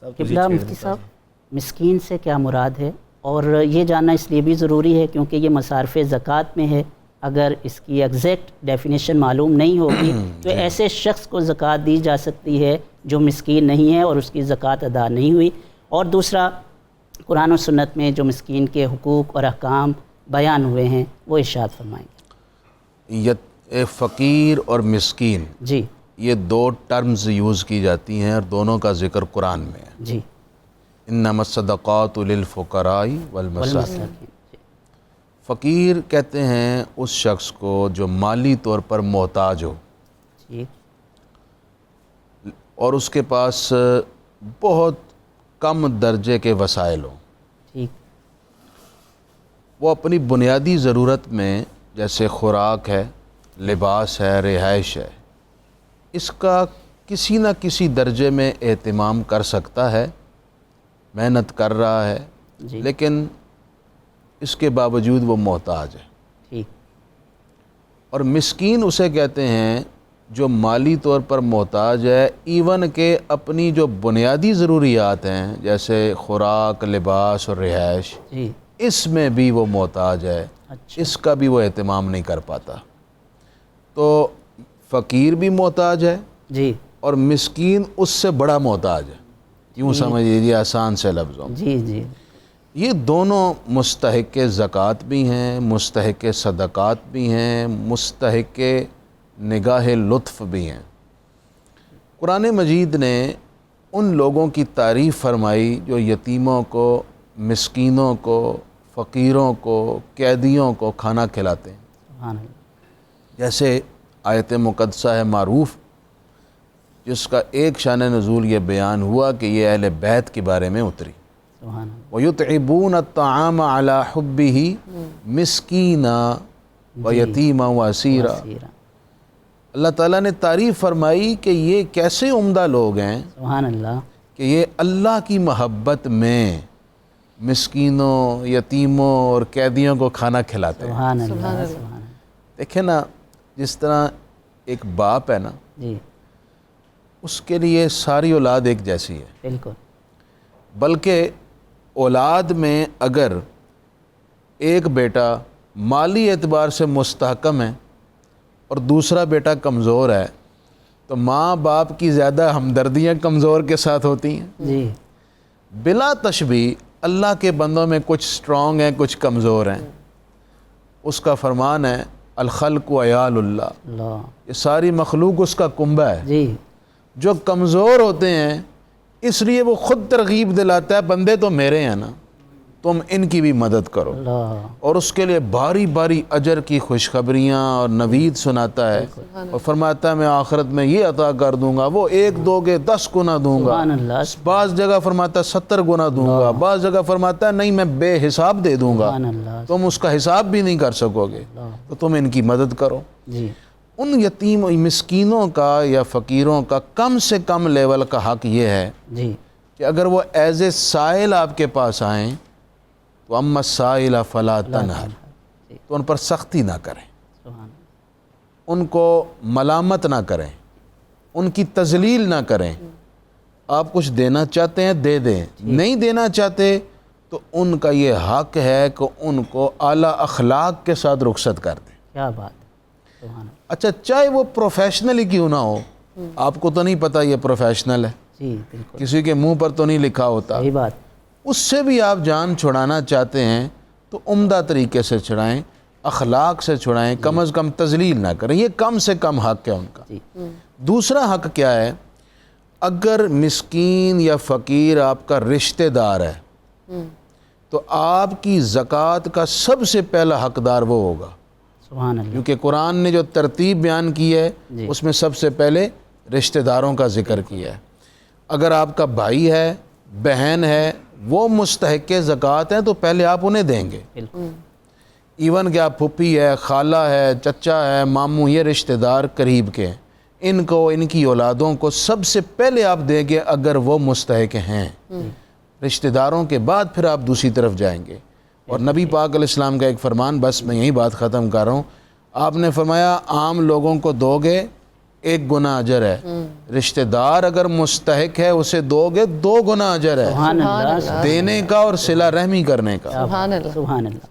قبلہ مفتی صاحب، مسکین سے کیا مراد ہے؟ اور یہ جاننا اس لیے بھی ضروری ہے کیونکہ یہ مصارف زکوٰۃ میں ہے، اگر اس کی ایگزیکٹ ڈیفینیشن معلوم نہیں ہوگی تو ایسے شخص کو زکوٰۃ دی جا سکتی ہے جو مسکین نہیں ہے اور اس کی زکوٰۃ ادا نہیں ہوئی۔ اور دوسرا، قرآن و سنت میں جو مسکین کے حقوق اور احکام بیان ہوئے ہیں وہ ارشاد فرمائیں گے۔ فقیر اور مسکین، جی، یہ دو ٹرمز یوز کی جاتی ہیں اور دونوں کا ذکر قرآن میں ہے۔ جی، انما الصدقات للفقراء والمساکین۔ فقیر کہتے ہیں اس شخص کو جو مالی طور پر محتاج ہو جی، اور اس کے پاس بہت کم درجے کے وسائل ہوں، ٹھیک، وہ اپنی بنیادی ضرورت میں جیسے خوراک ہے، لباس ہے، رہائش ہے، اس کا کسی نہ کسی درجے میں اہتمام کر سکتا ہے، محنت کر رہا ہے، جی، لیکن اس کے باوجود وہ محتاج ہے۔ ٹھیک، اور مسکین اسے کہتے ہیں جو مالی طور پر محتاج ہے، ایون کہ اپنی جو بنیادی ضروریات ہیں جیسے خوراک، لباس اور رہائش، جی، اس میں بھی وہ محتاج ہے، اچھا، اس کا بھی وہ اہتمام نہیں کر پاتا۔ تو فقیر بھی محتاج ہے جی، اور مسکین اس سے بڑا محتاج ہے، یوں سمجھ لیجیے آسان سے لفظوں میں۔ جی، جی، یہ دونوں مستحق زکوٰۃ بھی ہیں، مستحق صدقات بھی ہیں، مستحق نگاہ لطف بھی ہیں۔ قرآن مجید نے ان لوگوں کی تعریف فرمائی جو یتیموں کو، مسکینوں کو، فقیروں کو، قیدیوں کو کھانا کھلاتے ہیں۔ سبحان اللہ، جیسے آیت مقدسہ ہے معروف، جس کا ایک شان نزول یہ بیان ہوا کہ یہ اہل بیت کے بارے میں اتری۔ سبحان اللہ، وَيُطْعِمُونَ الطَّعَامَ عَلَى حُبِّهِ مِسْكِينًا وَيَتِيمًا وَأَسِيرًا۔ وسیرہ، اللہ تعالیٰ نے تعریف فرمائی کہ یہ کیسے عمدہ لوگ ہیں سبحان اللہ، کہ یہ اللہ کی محبت میں مسکینوں، یتیموں اور قیدیوں کو کھانا کھلاتے ہیں۔ سبحان اللہ، سبحان اللہ، دیکھیں نا، جس طرح ایک باپ ہے نا، جی، اس کے لیے ساری اولاد ایک جیسی ہے، بالکل، بلکہ اولاد میں اگر ایک بیٹا مالی اعتبار سے مستحکم ہے اور دوسرا بیٹا کمزور ہے تو ماں باپ کی زیادہ ہمدردیاں کمزور کے ساتھ ہوتی ہیں۔ جی، بلا تشبیہ اللہ کے بندوں میں کچھ سٹرونگ ہیں، کچھ کمزور ہیں۔ اس کا فرمان ہے الخلق عیال اللہ، اللہ، یہ ساری مخلوق اس کا کنبہ ہے۔ جی، جو کمزور ہوتے ہیں اس لیے وہ خود ترغیب دلاتا ہے بندے تو میرے ہیں نا، تم ان کی بھی مدد کرو، اللہ، اور اس کے لیے باری باری اجر کی خوشخبریاں اور نوید سناتا ہے اور فرماتا ہے میں آخرت میں یہ عطا کر دوں گا، وہ 1 دو گے 10 گنا دوں گا، سبحان اللہ، بعض جگہ فرماتا ہے 70 گنا دوں گا، بعض جگہ فرماتا ہے نہیں میں بے حساب دے دوں گا، سبحان اللہ، تم اس کا حساب بھی نہیں کر سکو گے، تو تم ان کی مدد کرو۔ جی، ان یتیم مسکینوں کا یا فقیروں کا کم سے کم لیول کا حق یہ ہے جی، کہ اگر وہ ایز اے سائل آپ کے پاس آئیں تو اما السائل فلا تنہر، جی، تو ان پر سختی نہ کریں، سبحان اللہ، ان کو ملامت نہ کریں، ان کی تذلیل نہ کریں۔ آپ کچھ دینا چاہتے ہیں دے دیں، نہیں دینا چاہتے تو ان کا یہ حق ہے کہ ان کو اعلیٰ اخلاق کے ساتھ رخصت کر دیں۔ کیا بات ہے، سبحان اللہ، اچھا چاہے وہ پروفیشنلی کیوں نہ ہو، آپ کو تو نہیں پتہ یہ پروفیشنل ہے، جی، بالکل، کسی کے منہ پر تو نہیں لکھا ہوتا، صحیح بات، اس سے بھی آپ جان چھڑانا چاہتے ہیں تو عمدہ طریقے سے چھڑائیں، اخلاق سے چھڑائیں، کم از کم تذلیل نہ کریں، یہ کم سے کم حق ہے ان کا۔ جی، دوسرا حق کیا ہے؟ اگر مسکین یا فقیر آپ کا رشتہ دار ہے تو آپ کی زکوٰۃ کا سب سے پہلا حقدار وہ ہوگا، سبحان اللہ، کیونکہ قرآن نے جو ترتیب بیان کی ہے جی، اس میں سب سے پہلے رشتہ داروں کا ذکر کیا ہے۔ اگر آپ کا بھائی ہے، بہن ہے، وہ مستحق زکوٰۃ ہیں تو پہلے آپ انہیں دیں گے، بالکل، ایون کہ آپ پھپھی ہے، خالہ ہے، چچا ہے، ماموں، یہ رشتہ دار قریب کے ہیں، ان کو، ان کی اولادوں کو سب سے پہلے آپ دیں گے اگر وہ مستحق ہیں، رشتہ داروں کے بعد پھر آپ دوسری طرف جائیں گے۔ اور نبی پاک علیہ السلام کا ایک فرمان، بس میں یہی بات ختم کر رہا ہوں، آپ نے فرمایا عام لوگوں کو دو گے ایک گنا اجر ہے، رشتہ دار اگر مستحق ہے اسے دو گے 2 گنا اجر ہے، سبحان اللہ دینے کا اور صلہ رحمی کرنے کا۔ سبحان اللہ۔ سبحان اللہ۔